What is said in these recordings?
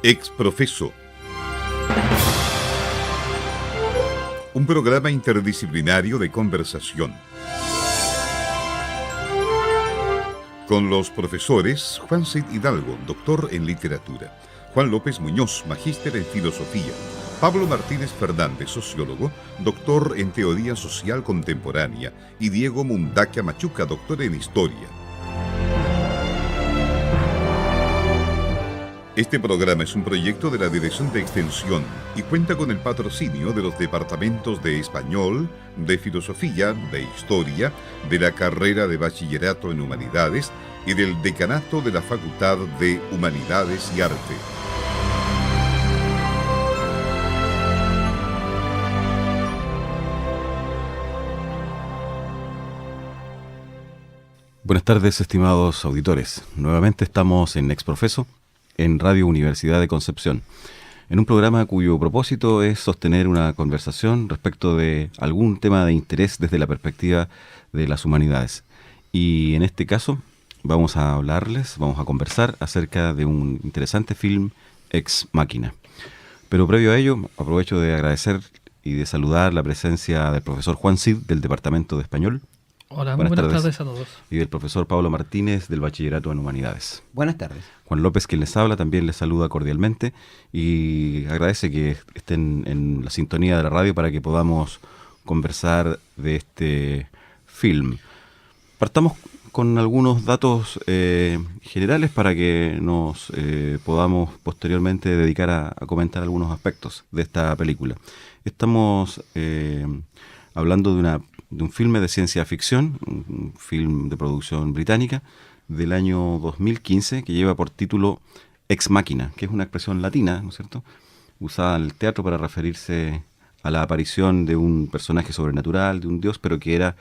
Exprofeso. Un programa interdisciplinario de conversación. Con los profesores Juan Cid Hidalgo, doctor en literatura; Juan López Muñoz, magíster en filosofía; Pablo Martínez Fernández, sociólogo, doctor en teoría social contemporánea; y Diego Mundaca Machuca, doctor en historia. Este programa es un proyecto de la Dirección de Extensión y cuenta con el patrocinio de los departamentos de Español, de Filosofía, de Historia, de la carrera de Bachillerato en Humanidades y del Decanato de la Facultad de Humanidades y Arte. Buenas tardes, estimados auditores. Nuevamente estamos en Exprofeso, en Radio Universidad de Concepción, en un programa cuyo propósito es sostener una conversación respecto de algún tema de interés desde la perspectiva de las humanidades. Y en este caso vamos a conversar acerca de un interesante film, Ex Machina. Pero previo a ello, aprovecho de agradecer y de saludar la presencia del profesor Juan Cid del Departamento de Español. Hola, muy buenas tardes a todos. Y del profesor Pablo Martínez del Bachillerato en Humanidades. Buenas tardes. Juan López, quien les habla, también les saluda cordialmente y agradece que estén en la sintonía de la radio para que podamos conversar de este film. Partamos con algunos datos generales para que nos podamos posteriormente dedicar a comentar algunos aspectos de esta película. Estamos hablando de un filme de ciencia ficción, un film de producción británica del año 2015 que lleva por título Ex Machina, que es una expresión latina, ¿no es cierto?, usada en el teatro para referirse a la aparición de un personaje sobrenatural, de un dios, pero que era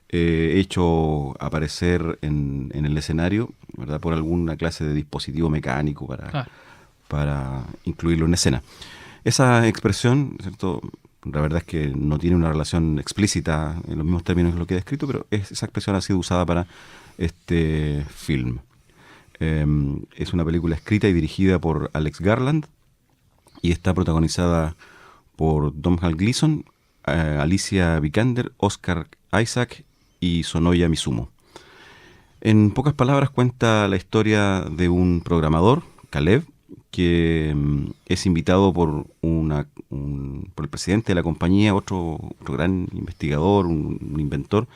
hecho aparecer en el escenario, ¿verdad?, por alguna clase de dispositivo mecánico para incluirlo en escena. Esa expresión, ¿cierto?, la verdad es que no tiene una relación explícita en los mismos términos que lo que he descrito, pero esa expresión ha sido usada para este film. Es una película escrita y dirigida por Alex Garland y está protagonizada por Domhnall Gleeson, Alicia Vikander, Oscar Isaac y Sonoya Mizumo. En pocas palabras cuenta la historia de un programador, Caleb, que es invitado por el presidente de la compañía, otro gran investigador, un inventor,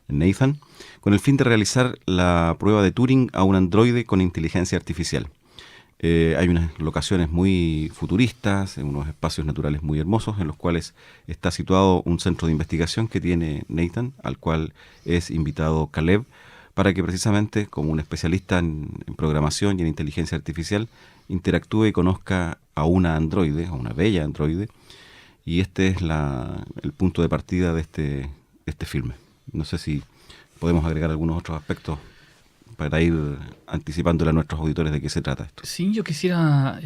Nathan, con el fin de realizar la prueba de Turing a un androide con inteligencia artificial. Hay unas locaciones muy futuristas, unos espacios naturales muy hermosos en los cuales está situado un centro de investigación que tiene Nathan, al cual es invitado Caleb, para que precisamente, como un especialista en programación y en inteligencia artificial, interactúe y conozca a una androide, a una bella androide, y este es el punto de partida de este filme. No sé si podemos agregar algunos otros aspectos para ir anticipándole a nuestros auditores de qué se trata esto. Sí, yo quisiera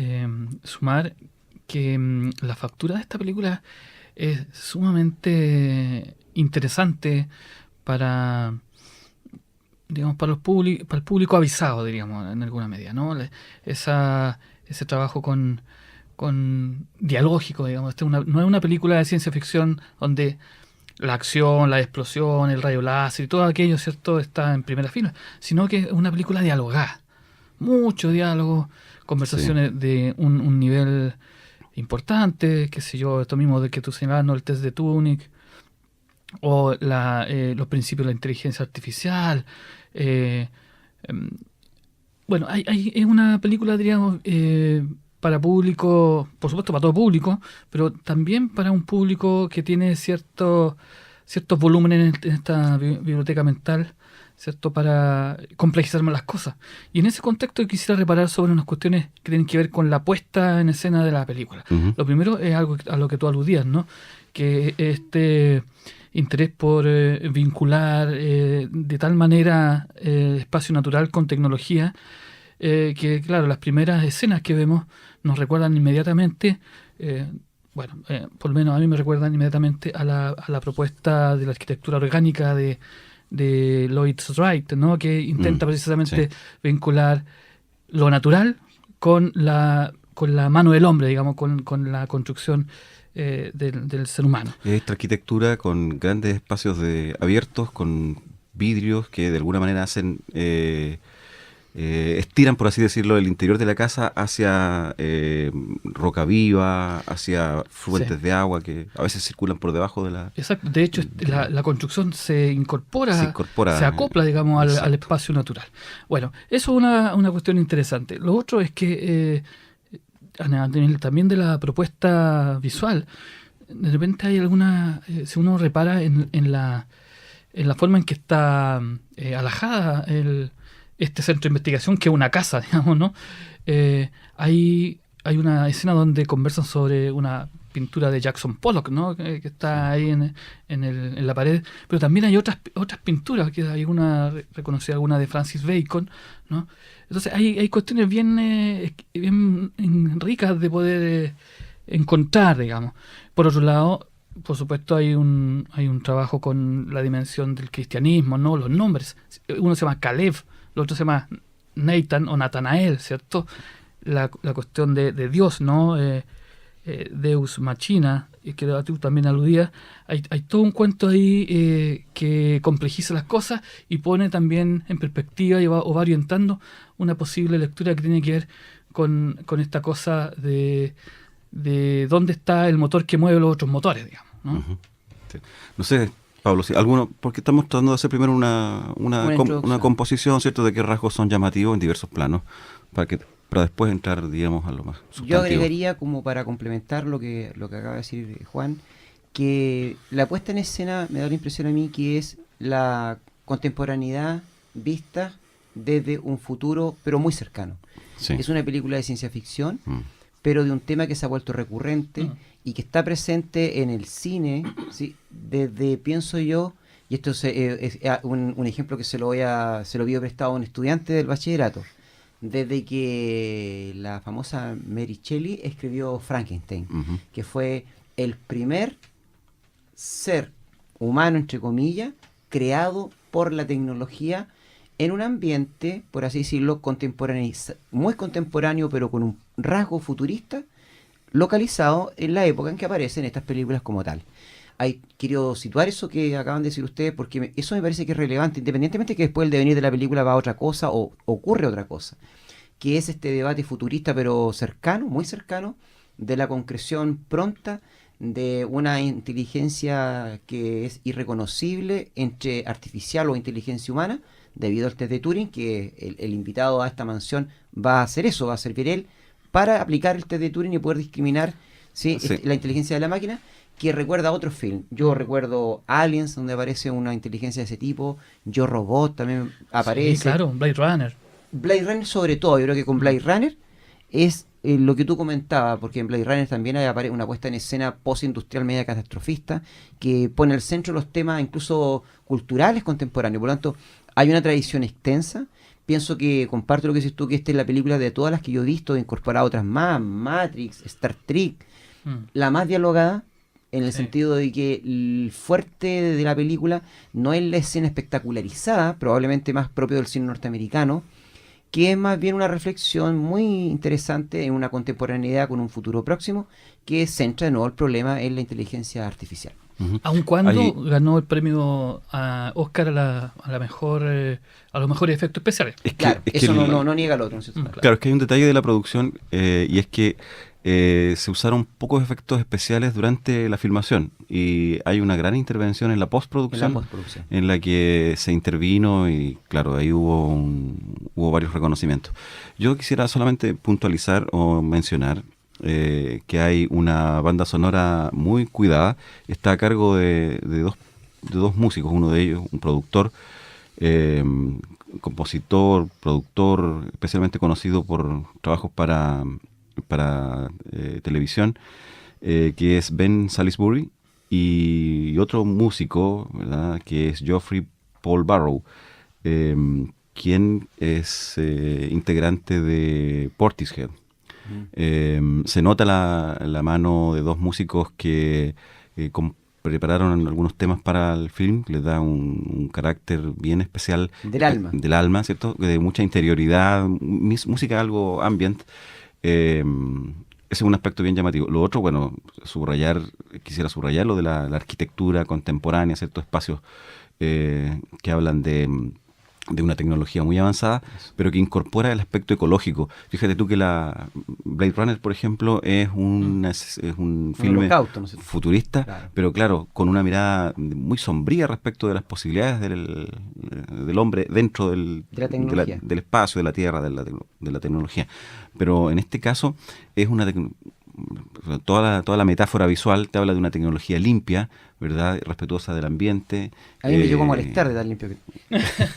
sumar que la factura de esta película es sumamente interesante para el público avisado, diríamos, en alguna medida, ¿no? Ese trabajo con dialógico, digamos. No es una película de ciencia ficción donde la acción, la explosión, el rayo láser y todo aquello, ¿cierto?, está en primera fila, sino que es una película dialogada. Mucho diálogo, conversaciones de un nivel importante, qué sé yo, esto mismo de que tú señalabas, ¿no?, el test de Turing, o los principios de la inteligencia artificial. Bueno, es una película, diríamos, para público, por supuesto para todo público, pero también para un público que tiene ciertos volúmenes en esta biblioteca mental, ¿cierto?, para complejizar más las cosas. Y en ese contexto quisiera reparar sobre unas cuestiones que tienen que ver con la puesta en escena de la película. Uh-huh. Lo primero es algo a lo que tú aludías, ¿no?, que este interés por vincular de tal manera espacio natural con tecnología, que claro, las primeras escenas que vemos nos recuerdan inmediatamente, por lo menos a mí me recuerdan inmediatamente a la propuesta de la arquitectura orgánica de Lloyd Wright, ¿no?, que intenta precisamente vincular lo natural con con la mano del hombre, digamos, con la construcción del ser humano. Esta arquitectura con grandes espacios abiertos, con vidrios que de alguna manera hacen... estiran, por así decirlo, el interior de la casa hacia roca viva, hacia fuentes de agua que a veces circulan por debajo de la... Exacto, de hecho la construcción se incorpora, se acopla, digamos, al espacio natural. Bueno, eso es una cuestión interesante. Lo otro es que también de la propuesta visual, de repente hay alguna, si uno repara en la forma en que está alajada este centro de investigación, que es una casa, digamos, ¿no? Hay una escena donde conversan sobre una pintura de Jackson Pollock, ¿no? Que está ahí en la pared, pero también hay otras pinturas, que hay una reconocida, alguna de Francis Bacon, ¿no? Entonces hay cuestiones bien ricas de poder encontrar, digamos. Por otro lado, por supuesto, hay un trabajo con la dimensión del cristianismo, ¿no? Los nombres. Uno se llama Caleb, el otro se llama Nathan o Natanael, ¿cierto? La cuestión de Dios, ¿no? Deus Machina, que tú también aludías. Hay todo un cuento ahí que complejiza las cosas y pone también en perspectiva o va orientando una posible lectura que tiene que ver con esta cosa de dónde está el motor que mueve los otros motores, digamos, ¿no? Uh-huh. Sí. No sé, Pablo, si alguno, porque estamos tratando de hacer primero una composición, ¿cierto?, de qué rasgos son llamativos en diversos planos, para después entrar, digamos, a lo más sustantivo. Yo agregaría, como para complementar lo que acaba de decir Juan, que la puesta en escena me da la impresión a mí que es la contemporaneidad vista desde un futuro, pero muy cercano. Sí. Es una película de ciencia ficción, pero de un tema que se ha vuelto recurrente y que está presente en el cine, ¿sí? Desde, pienso yo, y esto es un ejemplo que se lo había prestado a un estudiante del bachillerato, desde que la famosa Mary Shelley escribió Frankenstein, que fue el primer ser humano, entre comillas, creado por la tecnología en un ambiente, por así decirlo, contemporáneo, muy contemporáneo, pero con un rasgo futurista, localizado en la época en que aparecen estas películas como tal. Quiero situar eso que acaban de decir ustedes, porque eso me parece que es relevante, independientemente que después el devenir de la película va a otra cosa o ocurre otra cosa, que es este debate futurista, pero cercano, muy cercano, de la concreción pronta de una inteligencia que es irreconocible entre artificial o inteligencia humana, debido al test de Turing, que el invitado a esta mansión va a hacer eso, va a servir él para aplicar el test de Turing y poder discriminar, ¿sí? La inteligencia de la máquina, que recuerda a otro film. Yo recuerdo Aliens, donde aparece una inteligencia de ese tipo. Yo Robot también aparece. Sí, claro, Blade Runner. Blade Runner sobre todo, yo creo que con Blade Runner es lo que tú comentabas, porque en Blade Runner también hay una puesta en escena postindustrial media catastrofista, que pone al centro los temas incluso culturales contemporáneos. Por lo tanto, hay una tradición extensa. Pienso que comparto lo que dices tú, que esta es la película de todas las que yo he visto, he incorporado otras más, Matrix, Star Trek, la más dialogada, en el sentido de que el fuerte de la película no es la escena espectacularizada, probablemente más propio del cine norteamericano, que es más bien una reflexión muy interesante en una contemporaneidad con un futuro próximo, que centra de nuevo el problema en la inteligencia artificial. Aun cuando ganó el premio a Oscar a los mejores efectos especiales. Claro, eso no niega al otro, ¿no es cierto? Claro, es que hay un detalle de la producción y es que se usaron pocos efectos especiales durante la filmación y hay una gran intervención en la postproducción, en la que se intervino y claro, ahí hubo varios reconocimientos. Yo quisiera solamente puntualizar o mencionar que hay una banda sonora muy cuidada, está a cargo de dos músicos, uno de ellos un productor, compositor, productor, especialmente conocido por trabajos para televisión, que es Ben Salisbury, y otro músico, ¿verdad?, que es Geoffrey Paul Barrow, quien es integrante de Portishead. Se nota la mano de dos músicos que prepararon algunos temas para el film, les da un carácter bien especial del alma, ¿cierto?, de mucha interioridad, música algo ambient, Eh, Ese es un aspecto bien llamativo. Lo otro, bueno, quisiera subrayar lo de la arquitectura contemporánea, ciertos espacios que hablan de una tecnología muy avanzada, pero que incorpora el aspecto ecológico. Fíjate tú que la Blade Runner, por ejemplo, es un filme holocausto, ¿no es cierto? futurista, Claro. pero claro, con una mirada muy sombría respecto de las posibilidades del hombre dentro De la tecnología. del espacio, de la Tierra, de la tecnología. Pero en este caso es toda la metáfora visual te habla de una tecnología limpia, ¿verdad? Respetuosa del ambiente. A mí me llegó a molestar de tan limpio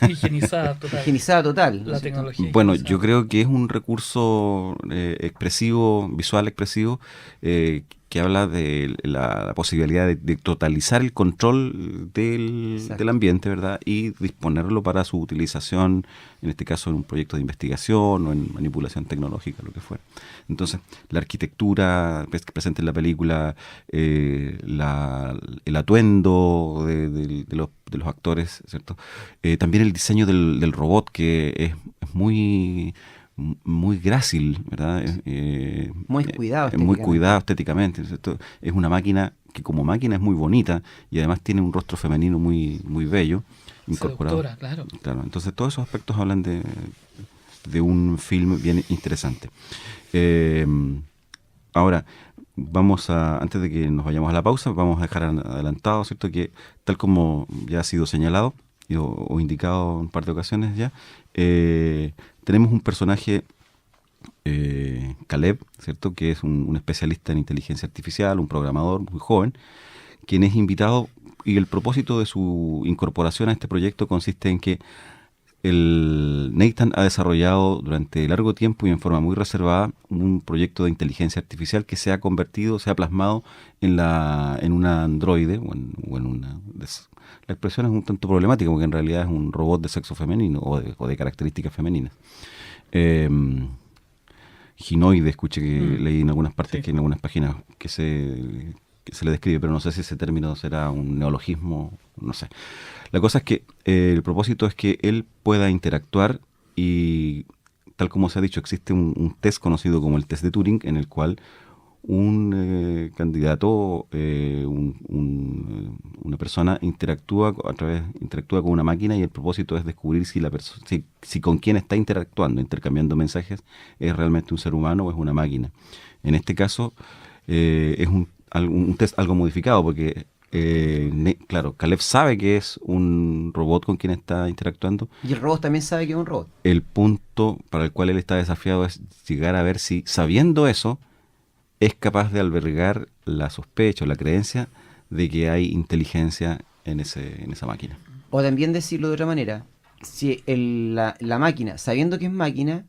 Higienizada total. higienizada total, ¿no La es cierto? tecnología Bueno, higienizada. yo creo que es un recurso expresivo, visual expresivo, que habla de la posibilidad de totalizar el control Exacto. del ambiente, ¿verdad? Y disponerlo para su utilización, en este caso en un proyecto de investigación o en manipulación tecnológica, lo que fuera. Entonces, la arquitectura presente en la película, el atuendo de los actores, ¿cierto? También el diseño del robot, que es muy grácil, ¿verdad? Muy cuidado Muy estéticamente. cuidado estéticamente, ¿cierto? Es una máquina que como máquina es muy bonita y además tiene un rostro femenino muy bello, incorporado. Seductora, claro. Claro, entonces todos esos aspectos hablan de un film bien interesante. Eh, Ahora, antes de que nos vayamos a la pausa, vamos a dejar adelantado, ¿cierto? Que tal como ya ha sido señalado o indicado en un par de ocasiones ya, tenemos un personaje, Caleb, ¿cierto? Que es un especialista en inteligencia artificial, un programador muy joven, quien es invitado y el propósito de su incorporación a este proyecto consiste en que el Nathan ha desarrollado durante largo tiempo y en forma muy reservada un proyecto de inteligencia artificial que se ha plasmado en una androide o en una... La expresión es un tanto problemática porque en realidad es un robot de sexo femenino o de características femeninas. Eh, Ginoide, escuché que leí en algunas partes, Sí. que en algunas páginas que se le describe, pero no sé si ese término será un neologismo, no sé. La cosa es que el propósito es que él pueda interactuar y, tal como se ha dicho, existe un test conocido como el test de Turing, en el cual un candidato, una persona interactúa con una máquina y el propósito es descubrir si con quien está interactuando, intercambiando mensajes, es realmente un ser humano o es una máquina. En este caso es un test algo modificado porque claro, Caleb sabe que es un robot con quien está interactuando. Y el robot también sabe que es un robot. El punto para el cual él está desafiado es llegar a ver si, sabiendo eso, es capaz de albergar la sospecha o la creencia de que hay inteligencia en esa máquina. O también decirlo de otra manera, si la máquina, sabiendo que es máquina,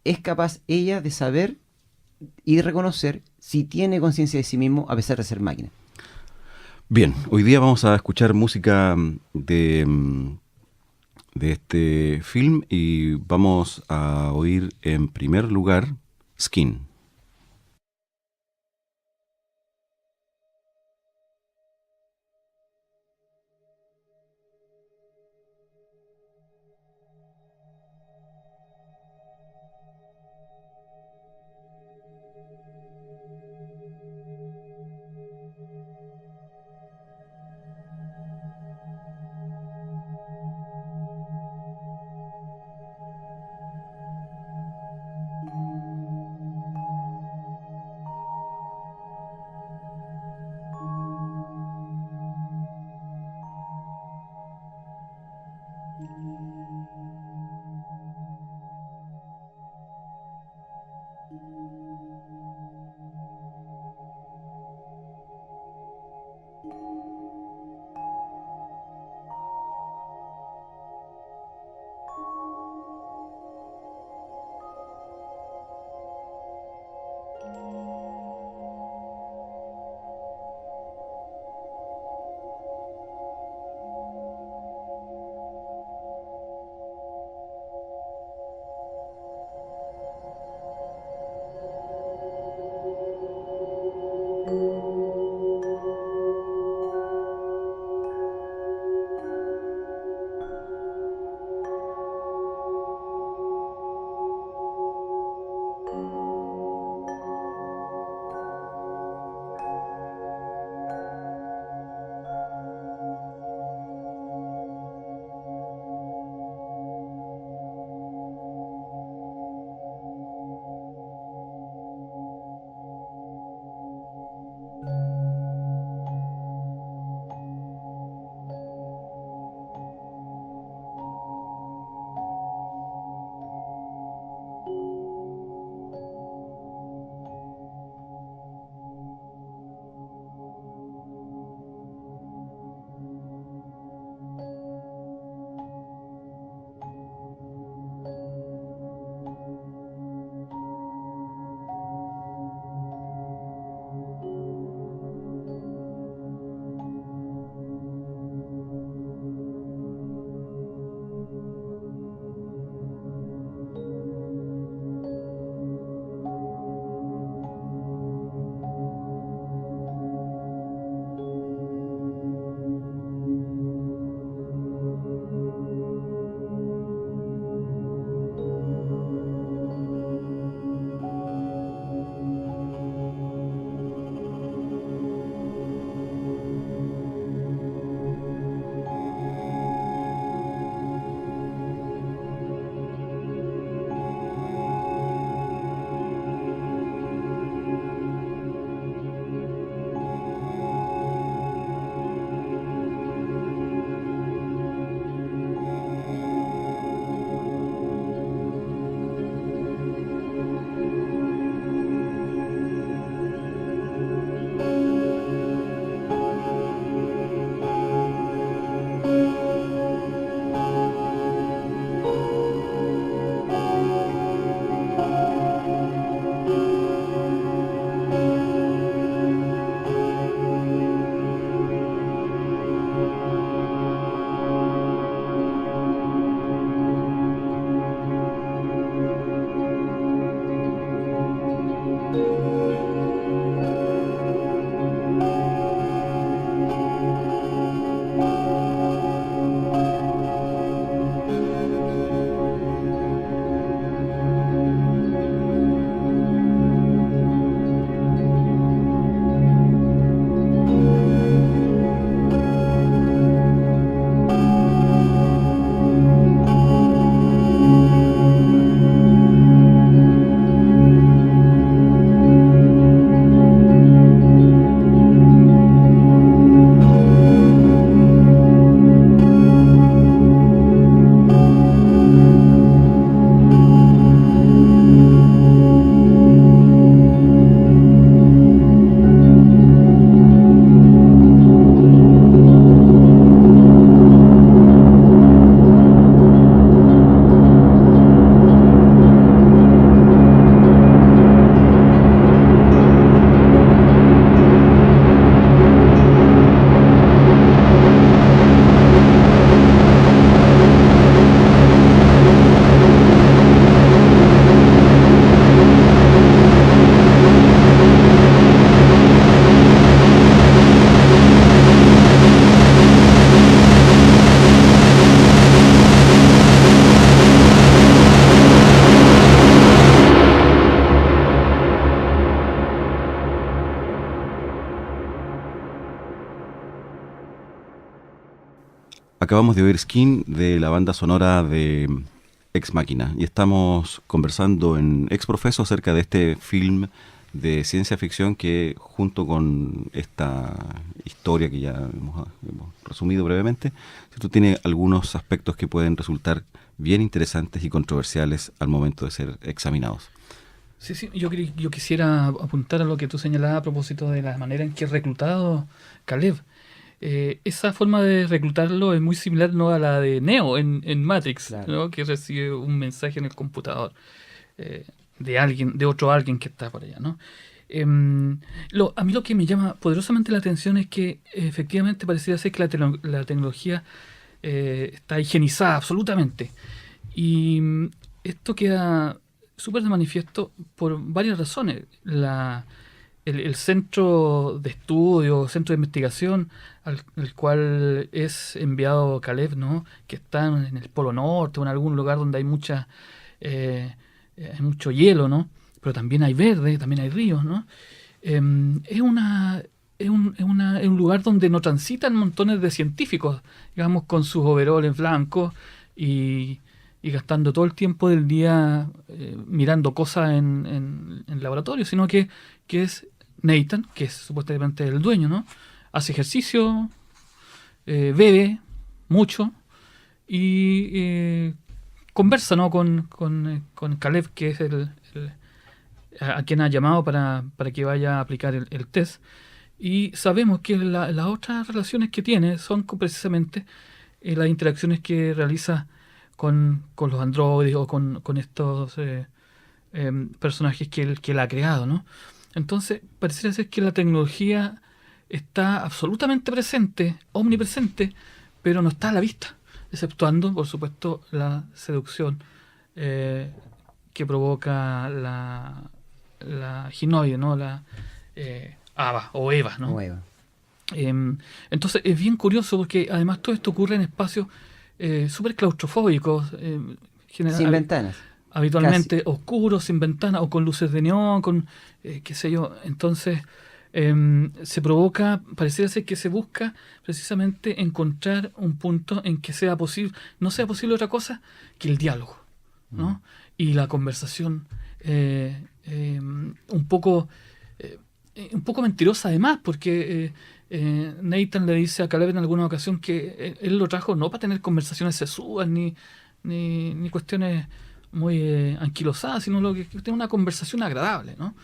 es capaz ella de saber y de reconocer si tiene conciencia de sí mismo a pesar de ser máquina. Bien, hoy día vamos a escuchar música de este film y vamos a oír en primer lugar Skin. Acabamos de oír Skin de la banda sonora de Ex Machina y estamos conversando en Ex Profeso acerca de este film de ciencia ficción que, junto con esta historia que ya hemos resumido brevemente, tiene algunos aspectos que pueden resultar bien interesantes y controversiales al momento de ser examinados. Sí, yo quisiera apuntar a lo que tú señalabas a propósito de la manera en que es reclutado Caleb. Esa forma de reclutarlo es muy similar, ¿no?, a la de Neo en Matrix, claro, ¿no?, que recibe un mensaje en el computador de otro alguien que está por allá, ¿no? A mí lo que me llama poderosamente la atención es que efectivamente pareciera ser que la tecnología está higienizada absolutamente. Y esto queda súper de manifiesto por varias razones. El centro de estudio, centro de investigación al cual es enviado Caleb, ¿no?, que está en el Polo Norte o en algún lugar donde hay hay mucho hielo, ¿no?, pero también hay verde, también hay ríos, ¿no? Es un lugar donde no transitan montones de científicos, digamos, con sus overoles blancos y gastando todo el tiempo del día mirando cosas en laboratorio, sino que es Nathan, que es supuestamente el dueño, ¿no? Hace ejercicio, bebe mucho y conversa, ¿no?, con Caleb, que es a quien ha llamado para que vaya a aplicar el test. Y sabemos que las otras relaciones que tiene son precisamente las interacciones que realiza con los androides o con estos personajes que él ha creado, ¿no? Entonces, pareciera ser que la tecnología está absolutamente presente, omnipresente, pero no está a la vista, exceptuando, por supuesto, la seducción que provoca la ginoide, ¿no?, la Ava o Eva, ¿no? o Eva. Entonces es bien curioso porque además todo esto ocurre en espacios súper claustrofóbicos, Sin ventanas. habitualmente Casi. oscuros, sin ventanas o con luces de neón, con qué sé yo. Entonces se provoca, pareciera ser que se busca precisamente encontrar un punto en que sea posible, no sea posible otra cosa que el diálogo, ¿no? Y la conversación un poco mentirosa además, porque Nathan le dice a Caleb en alguna ocasión que él lo trajo no para tener conversaciones sesudas ni cuestiones muy anquilosadas, sino lo que tener una conversación agradable, ¿no?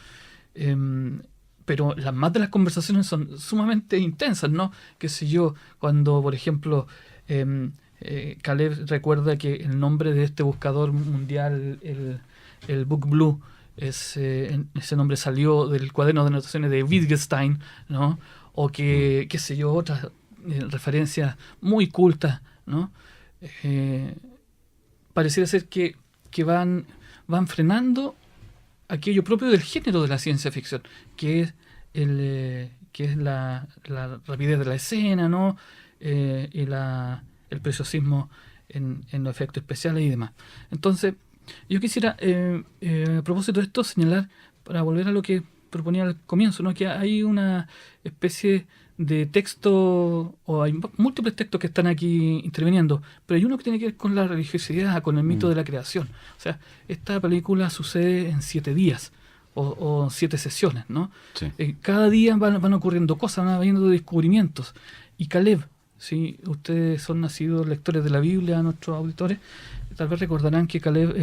Pero las más de las conversaciones son sumamente intensas, ¿no? Qué sé yo, cuando, por ejemplo, Caleb recuerda que el nombre de este buscador mundial, el Book Blue, ese nombre salió del cuaderno de anotaciones de Wittgenstein, ¿no? O que, qué sé yo, otras referencias muy cultas, ¿no? Pareciera ser que van frenando aquello propio del género de la ciencia ficción, que es la rapidez de la escena, ¿no? Y el preciosismo en los efectos especiales y demás. Entonces, yo quisiera, a propósito de esto, señalar, para volver a lo que proponía al comienzo, ¿no?, que hay una especie de texto, o hay múltiples textos que están aquí interviniendo, pero hay uno que tiene que ver con la religiosidad, con el mito de la creación. O sea, esta película sucede en 7 días o 7 sesiones, ¿no? Sí. Cada día van ocurriendo cosas, van habiendo descubrimientos. Y Caleb, si ustedes son nacidos lectores de la Biblia, nuestros auditores, tal vez recordarán que Caleb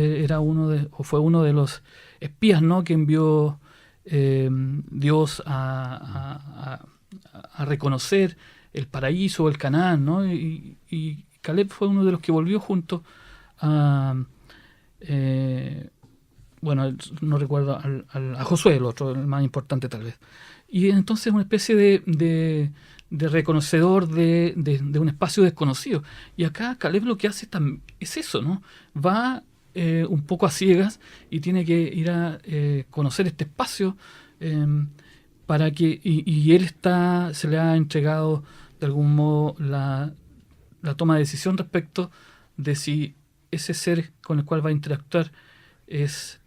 fue uno de los espías, ¿no?, que envió Dios a reconocer el paraíso, el Canaán, ¿no? Y Caleb fue uno de los que volvió junto a no recuerdo, a Josué, el otro, el más importante tal vez. Y entonces una especie de reconocedor de un espacio desconocido. Y acá Caleb lo que hace es eso, ¿no? Va un poco a ciegas y tiene que ir a conocer este espacio para que y él se le ha entregado de algún modo la toma de decisión respecto de si ese ser con el cual va a interactuar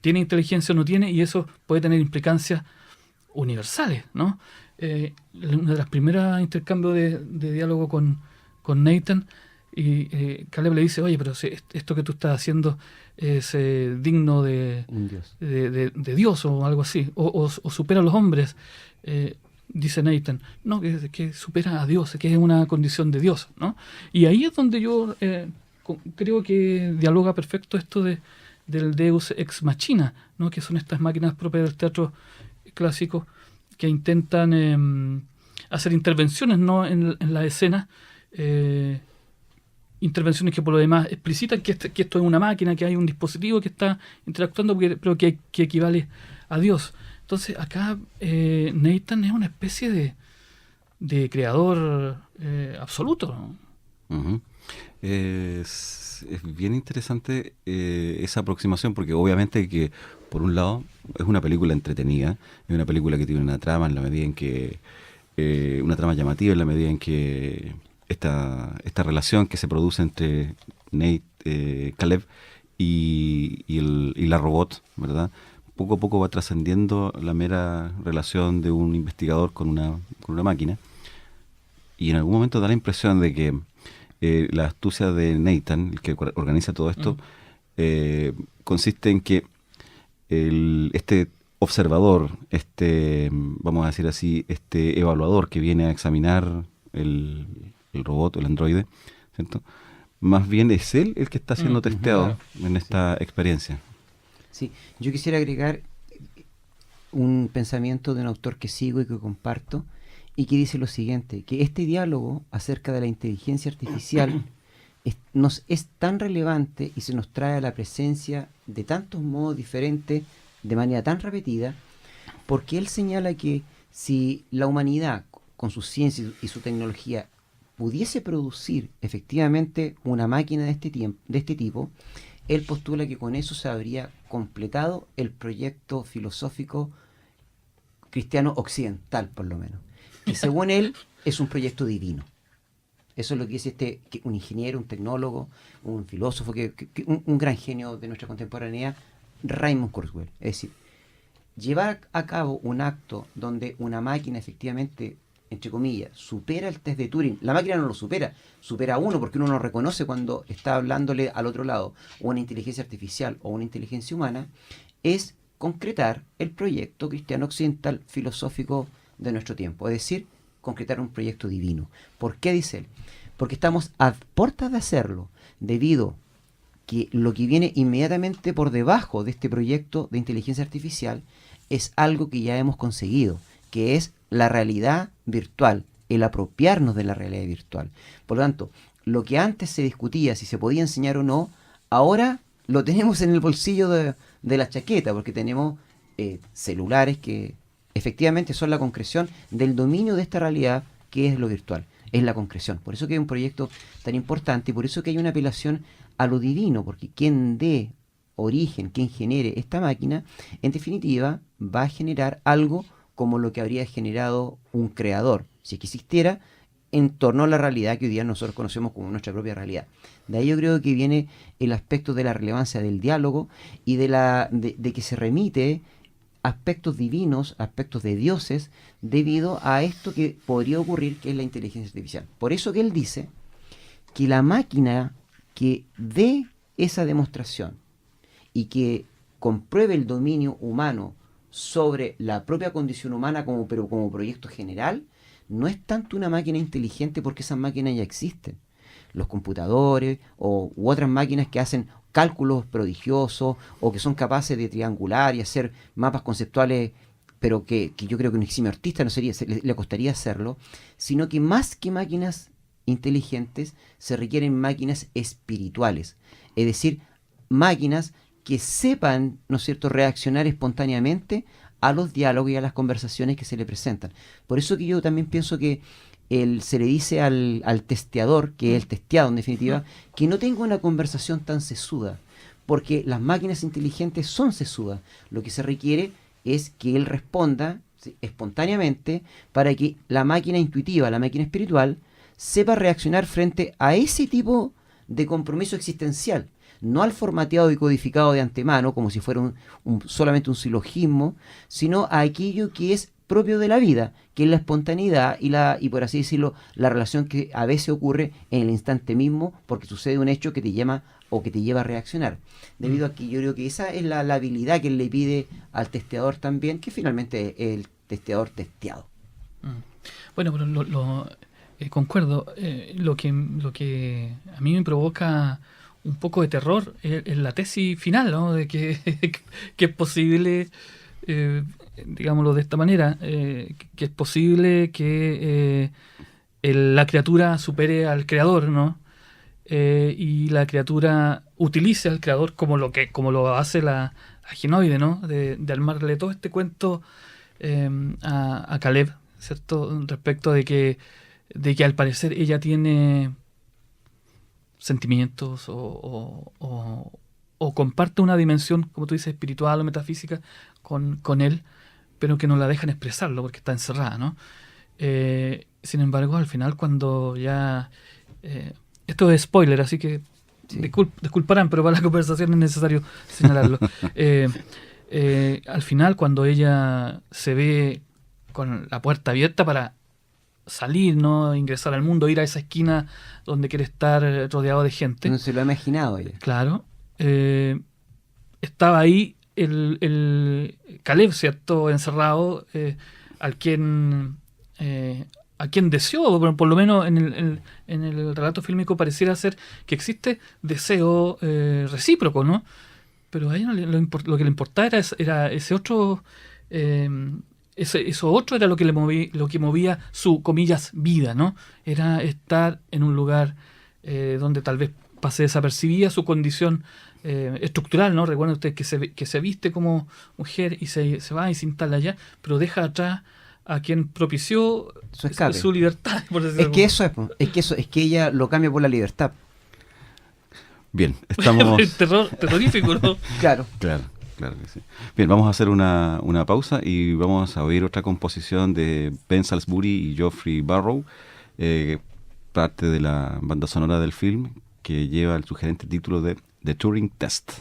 tiene inteligencia o no tiene, y eso puede tener implicancias universales, ¿no? Una de las primeras intercambios de diálogo con Nathan Y Caleb le dice, oye, pero si esto que tú estás haciendo es digno de, Un dios. de Dios o algo así, o supera a los hombres. Dice Nathan, no, que supera a Dios, que es una condición de Dios, ¿no? Y ahí es donde yo creo que dialoga perfecto esto del Deus ex machina, ¿no? Que son estas máquinas propias del teatro clásico que intentan hacer intervenciones, ¿no? en la escena, intervenciones que por lo demás explicitan que esto es una máquina, que hay un dispositivo que está interactuando, pero que equivale a Dios. Entonces acá Nathan es una especie de creador absoluto, ¿no? Ujú. Es bien interesante esa aproximación, porque obviamente que, por un lado, es una película entretenida, es una película que tiene una trama en la medida en que, una trama llamativa en la medida en que esta relación que se produce entre Caleb y la robot, ¿verdad? Poco a poco va trascendiendo la mera relación de un investigador con una máquina, y en algún momento da la impresión de que la astucia de Nathan, el que organiza todo esto, consiste en que este observador, vamos a decir así, este evaluador que viene a examinar el robot, el androide, ¿cierto? Más bien es él el que está siendo testeado en esta experiencia. Sí, yo quisiera agregar un pensamiento de un autor que sigo y que comparto, y que dice lo siguiente, que este diálogo acerca de la inteligencia artificial nos es tan relevante y se nos trae a la presencia de tantos modos diferentes, de manera tan repetida, porque él señala que si la humanidad, con su ciencia y su tecnología, pudiese producir efectivamente una máquina de este tipo, él postula que con eso se habría completado el proyecto filosófico cristiano occidental, por lo menos. Que según él es un proyecto divino. Eso es lo que dice un ingeniero, un tecnólogo, un filósofo, un gran genio de nuestra contemporaneidad, Raymond Kurzweil. Es decir, llevar a cabo un acto donde una máquina efectivamente, entre comillas, supera el test de Turing. La máquina no lo supera, supera a uno, porque uno no reconoce cuando está hablándole al otro lado, o una inteligencia artificial o una inteligencia humana, es concretar el proyecto cristiano occidental filosófico de nuestro tiempo, es decir, concretar un proyecto divino. ¿Por qué dice él? Porque estamos a puertas de hacerlo, debido que lo que viene inmediatamente por debajo de este proyecto de inteligencia artificial es algo que ya hemos conseguido, que es la realidad virtual, el apropiarnos de la realidad virtual. Por lo tanto, lo que antes se discutía si se podía enseñar o no, ahora lo tenemos en el bolsillo de la chaqueta, porque tenemos celulares que efectivamente son la concreción del dominio de esta realidad que es lo virtual, es la concreción. Por eso que es un proyecto tan importante y por eso que hay una apelación a lo divino, porque quien dé origen, quien genere esta máquina, en definitiva va a generar algo como lo que habría generado un creador, si es que existiera, en torno a la realidad que hoy día nosotros conocemos como nuestra propia realidad. De ahí yo creo que viene el aspecto de la relevancia del diálogo y de que se remite aspectos divinos, aspectos de dioses, debido a esto que podría ocurrir, que es la inteligencia artificial. Por eso que él dice que la máquina que dé esa demostración y que compruebe el dominio humano sobre la propia condición humana pero como proyecto general, no es tanto una máquina inteligente, porque esas máquinas ya existen. Los computadores u otras máquinas que hacen cálculos prodigiosos o que son capaces de triangular y hacer mapas conceptuales, pero que yo creo que un eximio artista no sería, le costaría hacerlo, sino que más que máquinas inteligentes se requieren máquinas espirituales, es decir, máquinas que sepan, ¿no es cierto?, reaccionar espontáneamente a los diálogos y a las conversaciones que se le presentan. Por eso que yo también pienso que se le dice al testeador, que es el testeado en definitiva, que no tenga una conversación tan sesuda, porque las máquinas inteligentes son sesudas. Lo que se requiere es que él responda, ¿sí?, espontáneamente, para que la máquina intuitiva, la máquina espiritual, sepa reaccionar frente a ese tipo de compromiso existencial, no al formateado y codificado de antemano, como si fuera solamente un silogismo, sino a aquello que es propio de la vida, que es la espontaneidad y por así decirlo, la relación que a veces ocurre en el instante mismo porque sucede un hecho que te llama o que te lleva a reaccionar. Debido a que yo creo que esa es la habilidad que él le pide al testeador también, que finalmente es el testeador testeado. Bueno, pero concuerdo. Lo que a mí me provoca un poco de terror es la tesis final, ¿no? De que, que es posible, digámoslo de esta manera, que es posible que la criatura supere al creador, ¿no? Y la criatura utilice al creador como lo hace la Genoide, ¿no? De armarle todo este cuento a Caleb, ¿cierto? Respecto de que al parecer ella tiene sentimientos o comparte una dimensión, como tú dices, espiritual o metafísica con él, pero que no la dejan expresarlo porque está encerrada, ¿no? Sin embargo, al final cuando ya... esto es spoiler, así que Sí. disculparán, pero para la conversación es necesario señalarlo. Al final, cuando ella se ve con la puerta abierta para salir, ¿no? Ingresar al mundo, ir a esa esquina donde quiere estar rodeado de gente. No se lo ha imaginado ella. Claro. Estaba ahí el Caleb, ¿cierto? Encerrado, al quien... a quien deseó, por lo menos en el relato fílmico pareciera ser que existe deseo recíproco, ¿no? Pero a ella lo que le importaba era ese otro, eso otro era lo que lo que movía su, comillas, vida, ¿no? Era estar en un lugar donde tal vez pase desapercibida su condición estructural, ¿no? Recuerden ustedes que se viste como mujer y se va y se instala allá, pero deja atrás a quien propició Su escape. su libertad, por decirlo Es que eso es, po. Es que ella lo cambia por la libertad. Bien, estamos... terrorífico, ¿no? Claro. Claro, claro que sí. Bien, vamos a hacer una pausa y vamos a oír otra composición de Ben Salisbury y Geoffrey Barrow, parte de la banda sonora del film, que lleva el sugerente título de The Turing Test.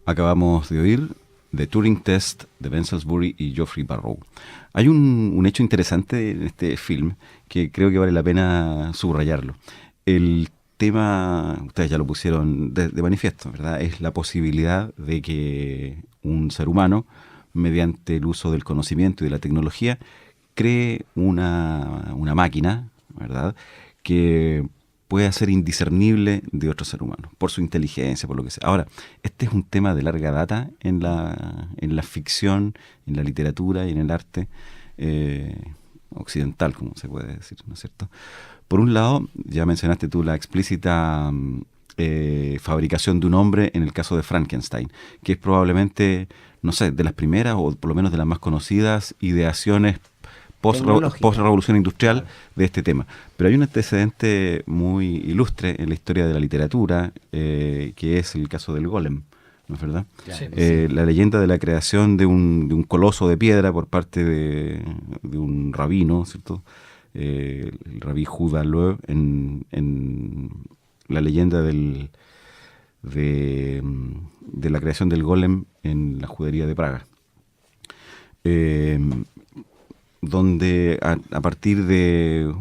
acabamos de oír The Turing Test de Ben Salisbury y Geoffrey Barrow. Hay un hecho interesante en este film que creo que vale la pena subrayarlo. El tema, ustedes ya lo pusieron de manifiesto, ¿verdad? Es la posibilidad de que un ser humano, mediante el uso del conocimiento y de la tecnología, cree una máquina, ¿verdad?, que pueda ser indiscernible de otro ser humano, por su inteligencia, por lo que sea. Ahora, este es un tema de larga data en la ficción, en la literatura y en el arte occidental, como se puede decir, ¿no es cierto? Por un lado, ya mencionaste tú la explícita fabricación de un hombre en el caso de Frankenstein, que es probablemente, no sé, de las primeras o por lo menos de las más conocidas ideaciones post-revolución industrial, claro, de este tema. Pero hay un antecedente muy ilustre en la historia de la literatura, que es el caso del Golem, ¿no es verdad? Sí. La leyenda de la creación de un coloso de piedra por parte de un rabino, ¿cierto? El rabí Judah Loew, en la leyenda de la creación del Golem en la judería de Praga. Donde a partir de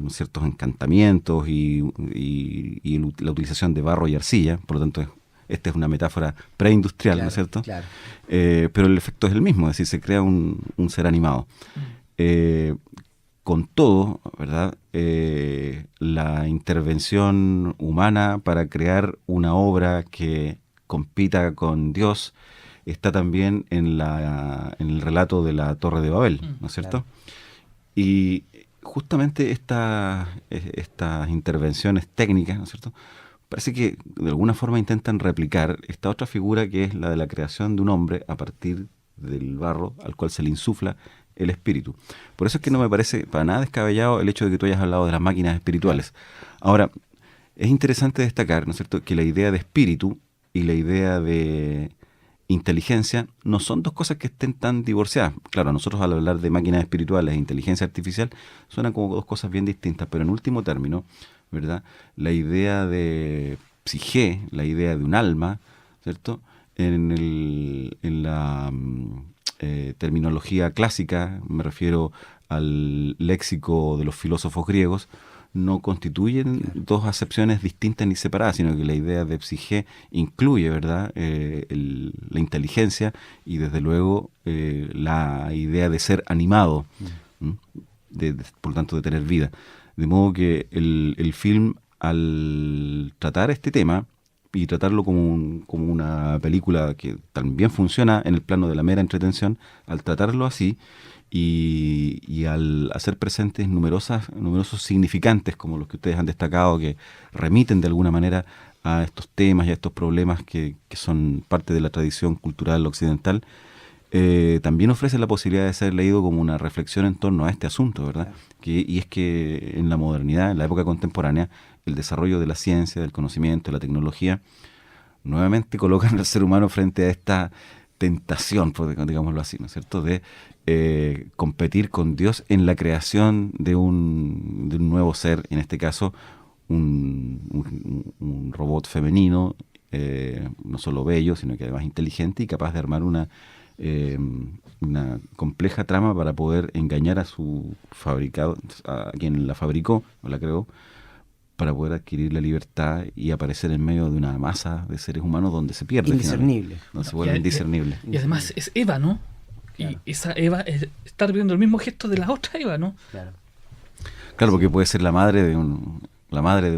ciertos encantamientos y la utilización de barro y arcilla, por lo tanto esta es una metáfora preindustrial, claro, ¿no es cierto? Claro. Pero el efecto es el mismo, es decir, se crea un ser animado. Con todo, ¿verdad? La intervención humana para crear una obra que compita con Dios está también en el relato de la Torre de Babel, ¿no es cierto? Claro. Y justamente estas intervenciones técnicas, ¿no es cierto?, parece que de alguna forma intentan replicar esta otra figura que es la de la creación de un hombre a partir del barro al cual se le insufla el espíritu. Por eso es que no me parece para nada descabellado el hecho de que tú hayas hablado de las máquinas espirituales. Ahora, es interesante destacar, ¿no es cierto?, que la idea de espíritu y la idea de inteligencia no son dos cosas que estén tan divorciadas. Claro, nosotros al hablar de máquinas espirituales e inteligencia artificial suenan como dos cosas bien distintas, pero en último término, ¿verdad?, la idea de psique, la idea de un alma, ¿cierto?, en la terminología clásica, me refiero al léxico de los filósofos griegos, no constituyen dos acepciones distintas ni separadas, sino que la idea de psique incluye, ¿verdad?, la inteligencia y desde luego la idea de ser animado, por lo tanto de tener vida. De modo que el film, al tratar este tema y tratarlo como una película que también funciona en el plano de la mera entretención, al tratarlo así, y al hacer presentes numerosos significantes como los que ustedes han destacado, que remiten de alguna manera a estos temas y a estos problemas que son parte de la tradición cultural occidental, también ofrece la posibilidad de ser leído como una reflexión en torno a este asunto, ¿verdad? Y es que en la modernidad, en la época contemporánea, el desarrollo de la ciencia, del conocimiento, de la tecnología, nuevamente colocan al ser humano frente a esta tentación, digámoslo así, ¿no es cierto?, de competir con Dios en la creación de un nuevo ser, en este caso un robot femenino, no solo bello, sino que además inteligente y capaz de armar una compleja trama para poder engañar a su fabricado, a quien la fabricó o la creó, para poder adquirir la libertad y aparecer en medio de una masa de seres humanos donde se pierde. Indiscernible. Donde se vuelve indiscernible. Y además es Eva, ¿no? Claro. Y esa Eva está viendo el mismo gesto de la otra Eva, ¿no? Claro, porque puede ser la madre de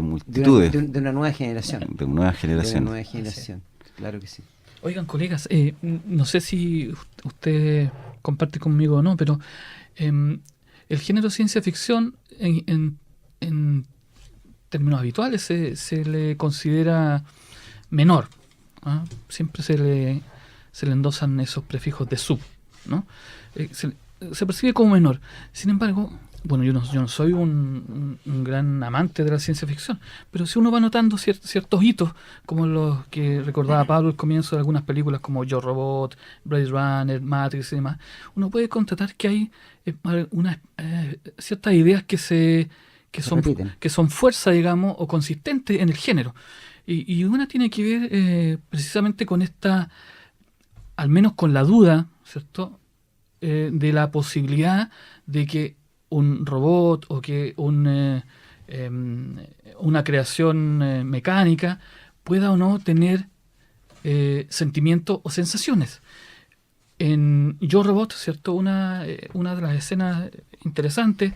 multitudes. De una nueva generación. De una nueva generación. Claro que sí. Oigan, colegas, no sé si usted comparte conmigo o no, pero el género ciencia ficción en términos habituales se le considera menor, ¿ah? Siempre se le endosan esos prefijos de sub, ¿no? Se percibe como menor. Sin embargo, bueno, yo no soy un gran amante de la ciencia ficción, pero si uno va notando ciertos hitos, como los que recordaba Pablo al comienzo de algunas películas como Yo Robot, Blade Runner, Matrix y demás, uno puede constatar que hay ciertas ideas que son fuerza, digamos, o consistentes en el género. Y una tiene que ver precisamente con esta, al menos con la duda, ¿cierto? De la posibilidad de que un robot o que una creación mecánica pueda o no tener sentimientos o sensaciones. En Yo Robot, ¿cierto? Una de las escenas interesantes,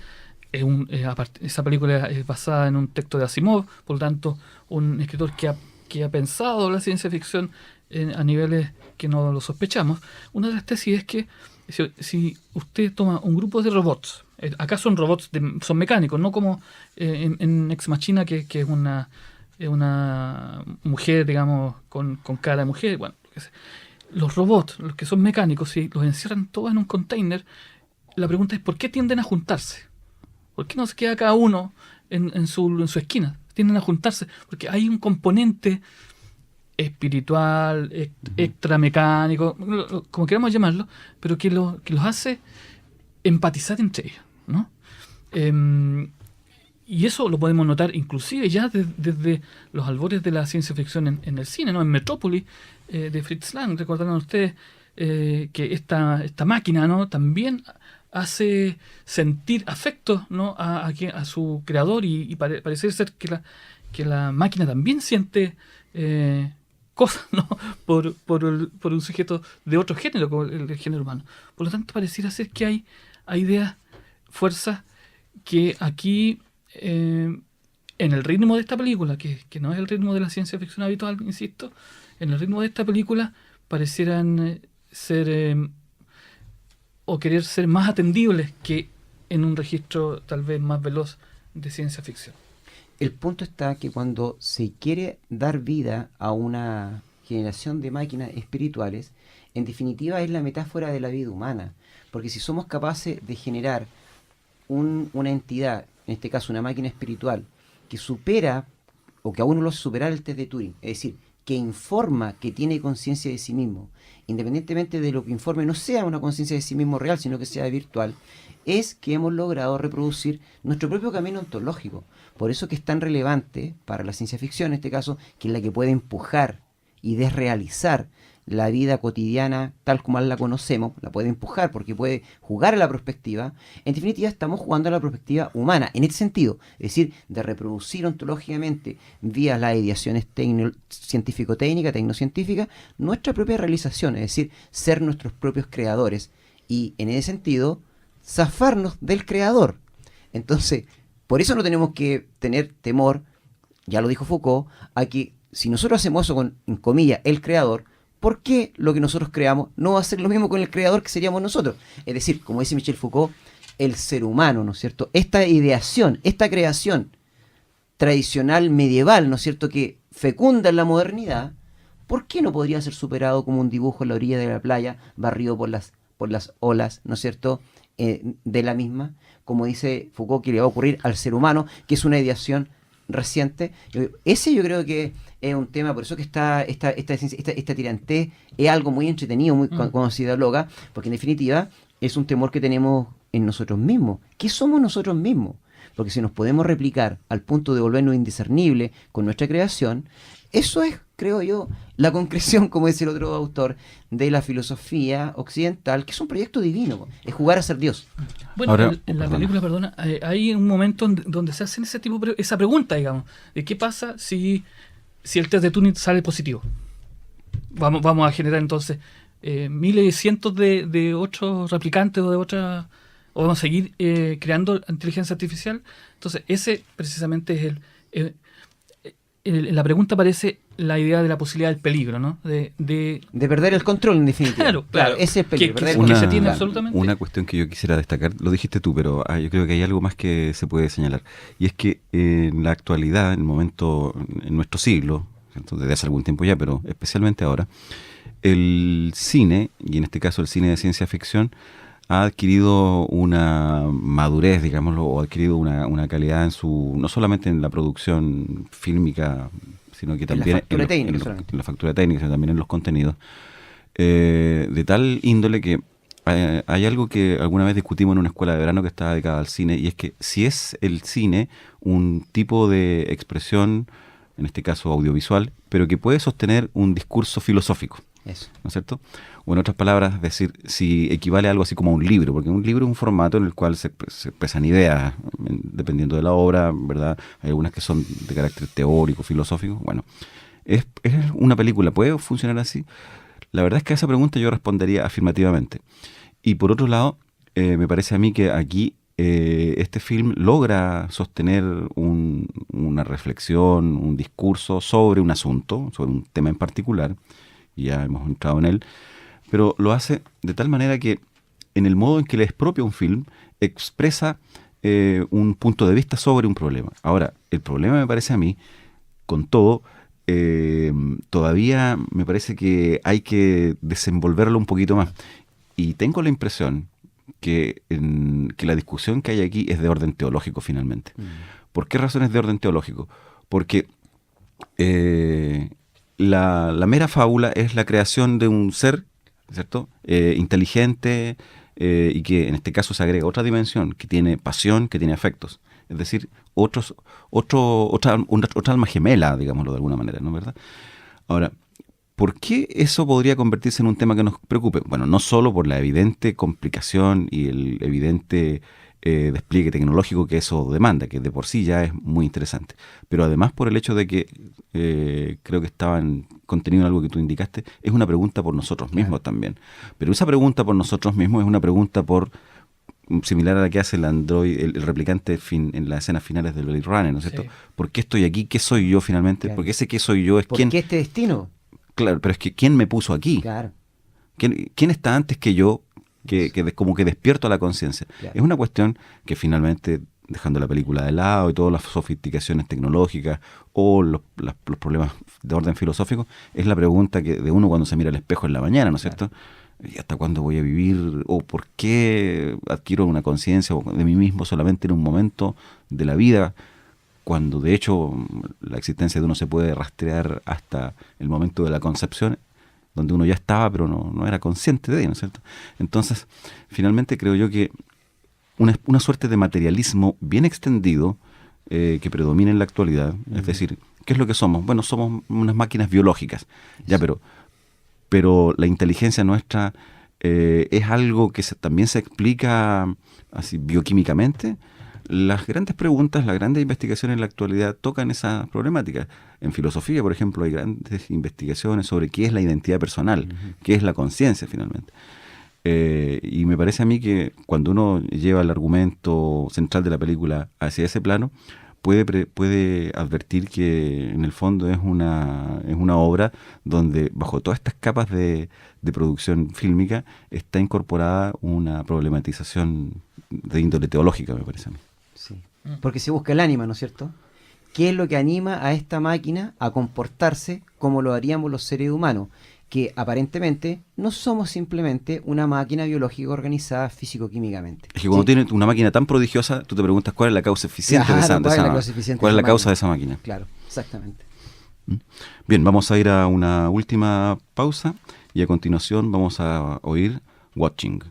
esa película es basada en un texto de Asimov, por lo tanto, un escritor que ha pensado la ciencia ficción a niveles que no lo sospechamos. Una de las tesis es que si usted toma un grupo de robots, acá son robots, son mecánicos, no como en Ex Machina, que es una mujer, digamos, con cara de mujer. Bueno, los robots, los que son mecánicos, si los encierran todos en un container, la pregunta es ¿por qué tienden a juntarse? ¿Por qué no se queda cada uno en su esquina? Tienden a juntarse porque hay un componente espiritual, extramecánico, como queramos llamarlo, pero que los hace empatizar entre ellos, ¿no? Y eso lo podemos notar inclusive ya desde los albores de la ciencia ficción en el cine, ¿no? En Metrópolis, de Fritz Lang, recordarán ustedes que esta máquina, ¿no? También hace sentir afecto, ¿no? a su creador y parece ser que la máquina también siente cosas, ¿no? por un sujeto de otro género, como el género humano. Por lo tanto, pareciera ser que hay ideas, fuerzas que aquí, en el ritmo de esta película, que no es el ritmo de la ciencia ficción habitual, insisto, en el ritmo de esta película parecieran ser o querer ser más atendibles que en un registro tal vez más veloz de ciencia ficción. El punto está que cuando se quiere dar vida a una generación de máquinas espirituales, en definitiva es la metáfora de la vida humana, porque si somos capaces de generar una entidad, en este caso una máquina espiritual, que supera o que aún no lo hace superar el test de Turing, es decir, que informa, que tiene conciencia de sí mismo, independientemente de lo que informe no sea una conciencia de sí mismo real, sino que sea virtual, es que hemos logrado reproducir nuestro propio camino ontológico. Por eso que es tan relevante para la ciencia ficción, en este caso, que es la que puede empujar y desrealizar la vida cotidiana tal como la conocemos, la puede empujar porque puede jugar a la perspectiva. En definitiva, estamos jugando a la perspectiva humana, en este sentido, es decir, de reproducir ontológicamente vía las ideaciones científico-técnicas, tecnocientíficas, nuestra propia realización, es decir, ser nuestros propios creadores y, en ese sentido, zafarnos del creador. Entonces, por eso no tenemos que tener temor, ya lo dijo Foucault, a que si nosotros hacemos eso con, en comillas, el creador, ¿por qué lo que nosotros creamos no va a ser lo mismo con el creador que seríamos nosotros? Es decir, como dice Michel Foucault, el ser humano, ¿no es cierto? Esta ideación, esta creación tradicional medieval, ¿no es cierto?, que fecunda en la modernidad, ¿por qué no podría ser superado como un dibujo en la orilla de la playa, barrido por las olas, ¿no es cierto?, de la misma, como dice Foucault, que le va a ocurrir al ser humano, que es una ideación reciente. Ese yo creo que es un tema, por eso que esta tirantez es algo muy entretenido cuando se dialoga, porque en definitiva es un temor que tenemos en nosotros mismos. ¿Qué somos nosotros mismos? Porque si nos podemos replicar al punto de volvernos indiscernibles con nuestra creación, eso es, creo yo, la concreción, como dice el otro autor, de la filosofía occidental, que es un proyecto divino, es jugar a ser Dios. Bueno, ahora, en la película, perdona, hay un momento donde se hacen esa pregunta, digamos, de qué pasa si el test de Turing sale positivo. Vamos a generar entonces miles y cientos de otros replicantes o vamos a seguir creando inteligencia artificial. Entonces, ese precisamente es la pregunta aparece la idea de la posibilidad del peligro, ¿no? De perder el control, en definitiva. Claro, ese es el peligro. Que se tiene absolutamente. Una cuestión que yo quisiera destacar, lo dijiste tú, pero yo creo que hay algo más que se puede señalar. Y es que en la actualidad, en el momento, en nuestro siglo, ¿cierto?, desde hace algún tiempo ya, pero especialmente ahora, el cine, y en este caso el cine de ciencia ficción, ha adquirido una madurez, digámoslo, o ha adquirido una calidad no solamente en la producción fílmica, sino que también en la factura técnica, sino también en los contenidos, de tal índole que hay algo que alguna vez discutimos en una escuela de verano que está dedicada al cine, y es que si es el cine un tipo de expresión en este caso audiovisual, pero que puede sostener un discurso filosófico, Eso. ¿no es cierto? O en otras palabras, decir, si equivale a algo así como a un libro, porque un libro es un formato en el cual se expresan ideas, dependiendo de la obra, ¿verdad? Hay algunas que son de carácter teórico, filosófico. Bueno, ¿es una película? ¿Puede funcionar así? La verdad es que a esa pregunta yo respondería afirmativamente. Y por otro lado, me parece a mí que aquí este film logra sostener una reflexión, un discurso sobre un asunto, sobre un tema en particular, y ya hemos entrado en él, pero lo hace de tal manera que en el modo en que le expropia un film, expresa un punto de vista sobre un problema. Ahora, el problema me parece a mí, con todo, todavía me parece que hay que desenvolverlo un poquito más. Y tengo la impresión que la discusión que hay aquí es de orden teológico finalmente. ¿Por qué razones de orden teológico? Porque la mera fábula es la creación de un ser, ¿cierto? Inteligente, y que en este caso se agrega otra dimensión, que tiene pasión, que tiene afectos. Es decir, otra alma gemela, digámoslo de alguna manera, ¿no es verdad? Ahora, ¿por qué eso podría convertirse en un tema que nos preocupe? Bueno, no solo por la evidente complicación y el evidente despliegue tecnológico que eso demanda, que de por sí ya es muy interesante, pero además por el hecho de que creo que estaba contenido en algo que tú indicaste, es una pregunta por nosotros mismos también. Pero esa pregunta por nosotros mismos es una pregunta similar a la que hace el android, el replicante en las escenas finales del Blade Runner, ¿no es cierto? Sí. ¿Por qué estoy aquí? ¿Qué soy yo finalmente? Claro. Porque ese qué soy yo es ¿Por quién. qué este destino? Claro, pero es que ¿quién me puso aquí? Claro. ¿Quién está antes que yo como que despierto a la conciencia? Claro. Es una cuestión que finalmente, dejando la película de lado y todas las sofisticaciones tecnológicas o los problemas de orden filosófico, es la pregunta que de uno cuando se mira al espejo en la mañana, ¿no es cierto? ¿Y hasta cuándo voy a vivir? ¿O por qué adquiero una conciencia de mí mismo solamente en un momento de la vida? Cuando de hecho la existencia de uno se puede rastrear hasta el momento de la concepción, donde uno ya estaba pero no era consciente de ello, ¿no es cierto? Entonces, finalmente creo yo que una suerte de materialismo bien extendido que predomina en la actualidad, es decir, ¿qué es lo que somos? Bueno, somos unas máquinas biológicas, ya, pero la inteligencia nuestra es algo que también se explica así bioquímicamente. Las grandes preguntas, las grandes investigaciones en la actualidad tocan esa problemática. En filosofía, por ejemplo, hay grandes investigaciones sobre qué es la identidad personal, qué es la conciencia finalmente. Y me parece a mí que cuando uno lleva el argumento central de la película hacia ese plano, puede advertir que en el fondo es una obra donde bajo todas estas capas de producción fílmica está incorporada una problematización de índole teológica, me parece a mí. Sí. Porque se busca el ánima, ¿no es cierto? ¿Qué es lo que anima a esta máquina a comportarse como lo haríamos los seres humanos? Que aparentemente no somos simplemente una máquina biológica organizada físico-químicamente. Es que cuando tienes una máquina tan prodigiosa, tú te preguntas cuál es la causa eficiente de esa ¿Cuál es la causa de esa máquina? Claro, exactamente. Bien, vamos a ir a una última pausa y a continuación vamos a oír Watching.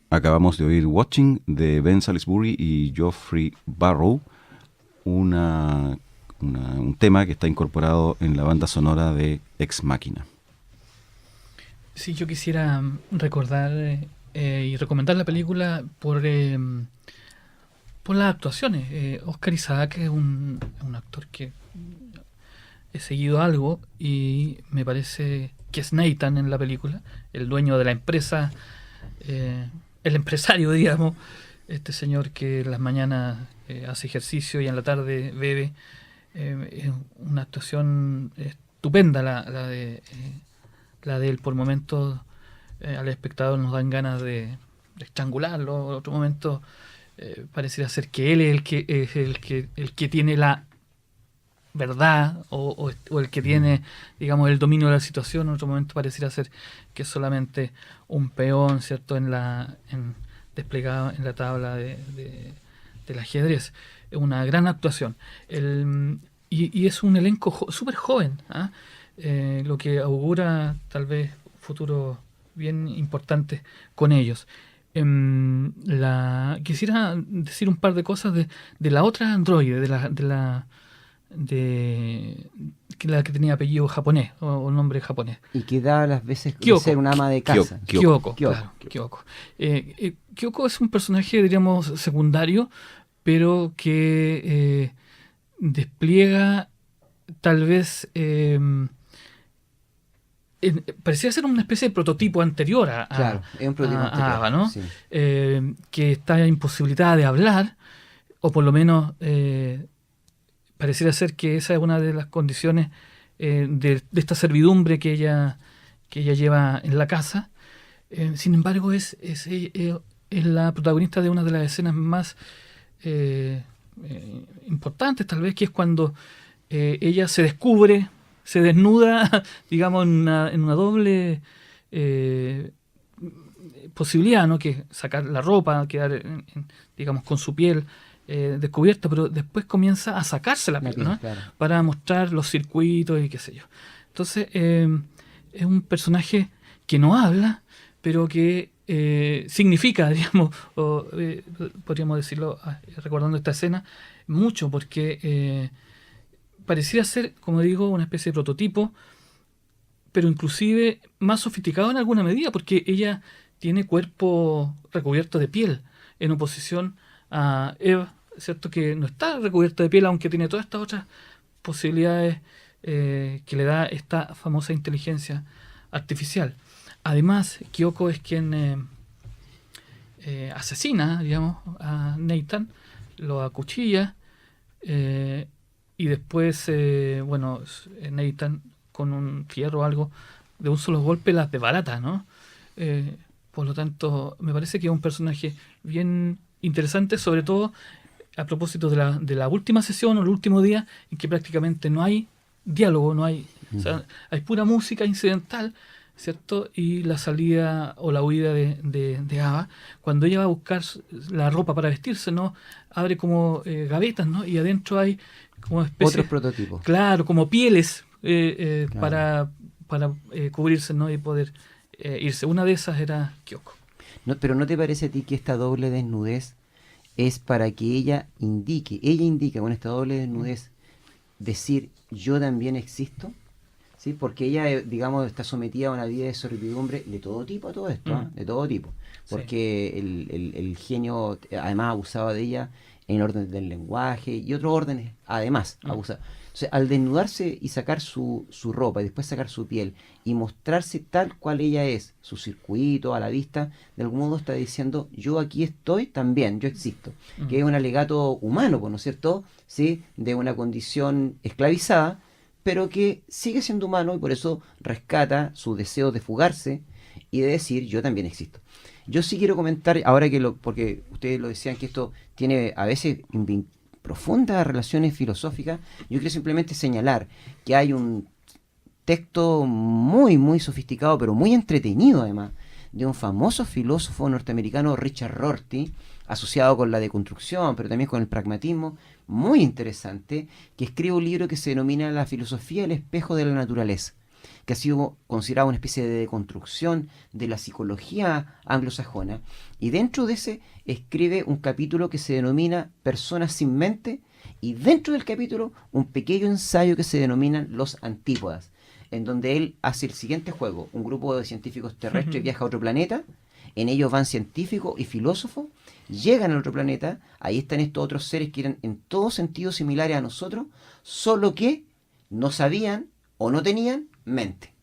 Acabamos de oír Watching de Ben Salisbury y Geoffrey Barrow, un tema que está incorporado en la banda sonora de Ex Machina. Sí, yo quisiera recordar y recomendar la película por las actuaciones. Oscar Isaac es un actor que he seguido algo y me parece que es Nathan en la película, el dueño de la empresa, el empresario, digamos, este señor que en las mañanas hace ejercicio y en la tarde bebe. Es una actuación estupenda la de él. Por momentos al espectador nos dan ganas de estrangularlo. En otro momento pareciera ser que él es el que tiene la verdad o el que tiene, digamos, el dominio de la situación. En otro momento pareciera ser que es solamente un peón, ¿cierto?, desplegado en la tabla del ajedrez. Es una gran actuación. Y es un elenco súper joven, ¿ah? Lo que augura tal vez futuros bien importantes con ellos. Quisiera decir un par de cosas de la otra androide, de la que tenía apellido japonés o nombre japonés. Y que da a las veces Kyoko. ser una ama de casa. Kyoko. Kyoko es un personaje, diríamos, secundario, pero que despliega tal vez parecía ser una especie de prototipo anterior Claro, es un prototipo anterior, Ava, ¿no? Sí. Que está imposibilitada de hablar, o por lo menos pareciera ser que esa es una de las condiciones de esta servidumbre que ella lleva en la casa. Sin embargo, es la protagonista de una de las escenas más importantes, tal vez, que es cuando ella se descubre, se desnuda, digamos, en una doble posibilidad, ¿no? Que es sacar la ropa, quedar, digamos, con su piel descubierta, pero después comienza a sacarse la piel, ¿no? Claro. Para mostrar los circuitos y qué sé yo. Entonces, es un personaje que no habla, pero que significa, digamos, podríamos decirlo, recordando esta escena, mucho, porque pareciera ser, como digo, una especie de prototipo, pero inclusive más sofisticado en alguna medida, porque ella tiene cuerpo recubierto de piel, en oposición a Eve, ¿cierto?, que no está recubierta de piel, aunque tiene todas estas otras posibilidades que le da esta famosa inteligencia artificial. Además, Kyoko es quien asesina, digamos, a Nathan, lo acuchilla, y después, Nathan, con un fierro o algo, de un solo golpe las desbarata, ¿no? Por lo tanto, me parece que es un personaje bien interesante, sobre todo a propósito de la última sesión o el último día, en que prácticamente no hay diálogo, no hay, o sea, hay pura música incidental, ¿cierto? Y la salida o la huida de Ava, cuando ella va a buscar la ropa para vestirse, ¿no? Abre como gavetas, ¿no? Y adentro hay como especie... Otros prototipos. Claro, como pieles Claro. para cubrirse, ¿no? Y poder irse. Una de esas era Kyoko. No, pero ¿no te parece a ti que esta doble desnudez es para que ella indica con esta doble desnudez decir yo también existo? ¿Sí? Porque ella, digamos, está sometida a una vida de servidumbre de todo tipo a todo esto, ¿eh? De todo tipo. Porque sí. el genio además abusaba de ella en orden del lenguaje y otros órdenes, además, abusaba. Entonces, al desnudarse y sacar su ropa y después sacar su piel y mostrarse tal cual ella es, su circuito a la vista, de algún modo está diciendo yo aquí estoy también, yo existo. Que es un alegato humano, ¿no es cierto? ¿Sí? De una condición esclavizada, pero que sigue siendo humano y por eso rescata su deseo de fugarse y de decir yo también existo. Yo sí quiero comentar, ahora porque ustedes lo decían que esto tiene a veces profundas relaciones filosóficas, yo quiero simplemente señalar que hay un texto muy, muy sofisticado, pero muy entretenido además, de un famoso filósofo norteamericano, Richard Rorty, asociado con la deconstrucción, pero también con el pragmatismo, muy interesante, que escribe un libro que se denomina La filosofía del espejo de la naturaleza. que ha sido considerado una especie de deconstrucción de la psicología anglosajona, y dentro de ese escribe un capítulo que se denomina Personas sin mente, y dentro del capítulo un pequeño ensayo que se denominan Los Antípodas, en donde él hace el siguiente juego: un grupo de científicos terrestres viaja a otro planeta, en ellos van científicos y filósofos, llegan al otro planeta, ahí están estos otros seres que eran en todo sentido similares a nosotros, solo que no sabían o no tenían mente.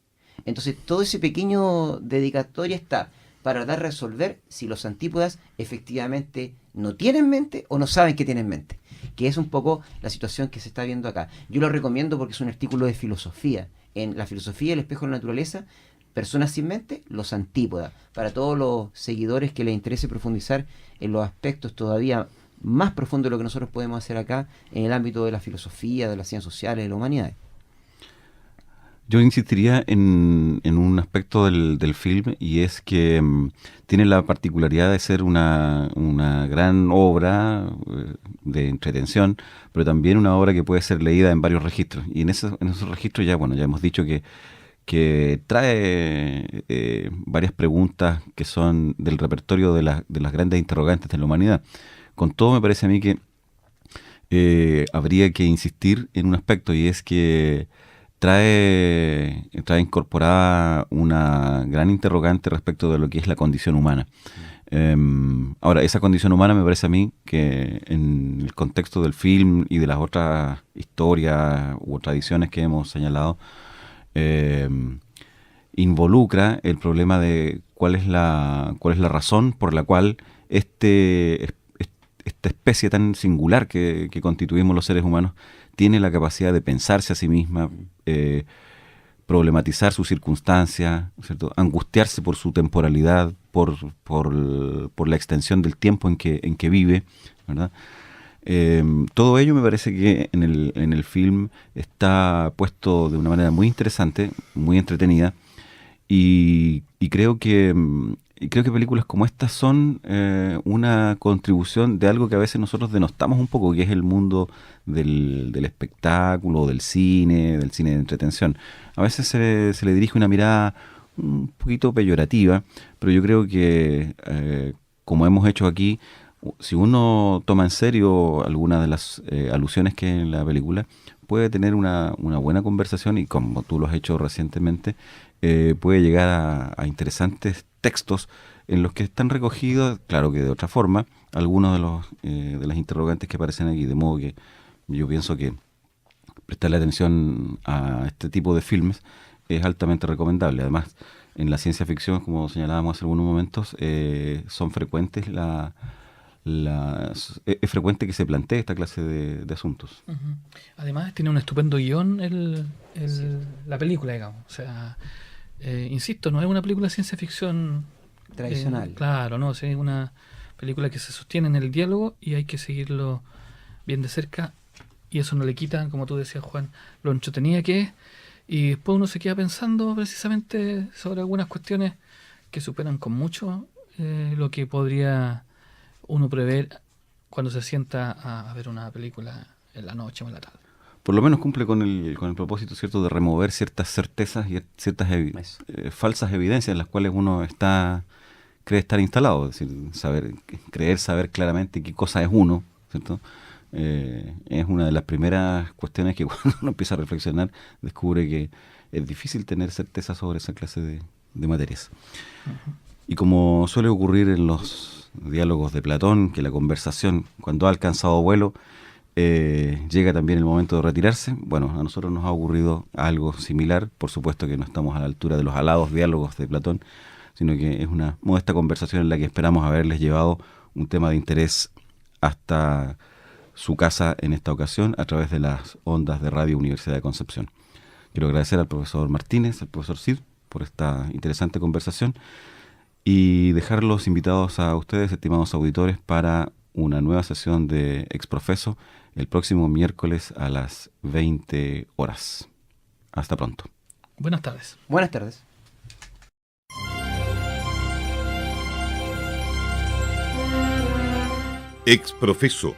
Entonces todo ese pequeño dedicatoria está para dar a resolver si los antípodas efectivamente no tienen mente o no saben que tienen mente, que es un poco la situación que se está viendo acá. Yo lo recomiendo porque es un artículo de filosofía. En la filosofía, el espejo de la naturaleza, Personas sin mente, los antípodas, para todos los seguidores que les interese profundizar en los aspectos todavía más profundos de lo que nosotros podemos hacer acá en el ámbito de la filosofía, de las ciencias sociales, de la humanidad. Yo insistiría en un aspecto del film, y es que tiene la particularidad de ser una gran obra de entretención, pero también una obra que puede ser leída en varios registros. Y en esos registros ya hemos dicho que trae varias preguntas que son del repertorio de las grandes interrogantes de la humanidad. Con todo, me parece a mí que habría que insistir en un aspecto, y es que trae incorporada una gran interrogante respecto de lo que es la condición humana. Ahora, esa condición humana me parece a mí que en el contexto del film y de las otras historias u tradiciones que hemos señalado, involucra el problema de cuál es la razón por la cual esta especie tan singular que constituimos los seres humanos tiene la capacidad de pensarse a sí misma, problematizar sus circunstancias, ¿cierto? Angustiarse por su temporalidad, por la extensión del tiempo en que vive, ¿verdad? Todo ello me parece que en el film está puesto de una manera muy interesante, muy entretenida, y creo que películas como estas son una contribución de algo que a veces nosotros denostamos un poco, que es el mundo del espectáculo, del cine de entretención. A veces se le dirige una mirada un poquito peyorativa, pero yo creo que, como hemos hecho aquí, si uno toma en serio algunas de las alusiones que hay en la película, puede tener una buena conversación, y como tú lo has hecho recientemente, puede llegar a interesantes textos en los que están recogidos, claro que de otra forma, algunos de las interrogantes que aparecen aquí, de modo que yo pienso que prestarle atención a este tipo de filmes es altamente recomendable. Además, en la ciencia ficción, como señalábamos hace algunos momentos, son frecuentes es frecuente que se plantee esta clase de asuntos. Uh-huh. Además, tiene un estupendo guión la película, digamos. O sea, insisto, no es una película de ciencia ficción tradicional. Claro, no, es una película que se sostiene en el diálogo y hay que seguirlo bien de cerca, y eso no le quita, como tú decías, Juan, lo entretenida que es, y después uno se queda pensando precisamente sobre algunas cuestiones que superan con mucho lo que podría uno prever cuando se sienta a ver una película en la noche o en la tarde. Por lo menos cumple con el propósito, ¿cierto?, de remover ciertas certezas y ciertas falsas evidencias en las cuales uno cree estar instalado. Es decir, creer saber claramente qué cosa es uno, ¿cierto? Es una de las primeras cuestiones que cuando uno empieza a reflexionar descubre que es difícil tener certeza sobre esa clase de materias. Uh-huh. Y como suele ocurrir en los diálogos de Platón, que la conversación, cuando ha alcanzado vuelo, llega también el momento de retirarse. Bueno, a nosotros nos ha ocurrido algo similar. Por supuesto que no estamos a la altura de los alados diálogos de Platón, sino que es una modesta conversación en la que esperamos haberles llevado un tema de interés hasta su casa en esta ocasión, a través de las ondas de Radio Universidad de Concepción. Quiero agradecer al profesor Martínez, al profesor Cid, por esta interesante conversación, y dejarlos invitados a ustedes, estimados auditores, para una nueva sesión de Exprofeso el próximo miércoles a las 20 horas. Hasta pronto. Buenas tardes. Buenas tardes. Exprofeso.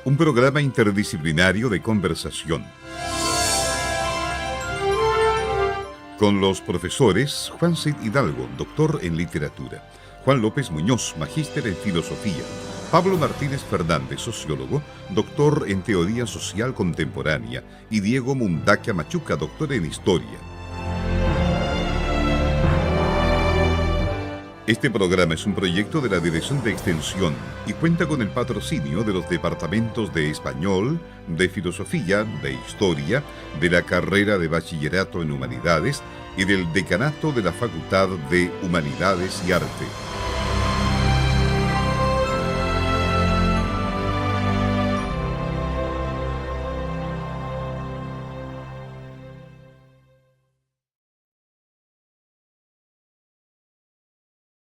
Un programa interdisciplinario de conversación. Con los profesores Juan Cid Hidalgo, doctor en literatura, Juan López Muñoz, magíster en filosofía, Pablo Martínez Fernández, sociólogo, doctor en teoría social contemporánea, y Diego Mundaca Machuca, doctor en historia. Este programa es un proyecto de la Dirección de Extensión y cuenta con el patrocinio de los departamentos de Español, de Filosofía, de Historia, de la carrera de Bachillerato en Humanidades y del Decanato de la Facultad de Humanidades y Arte.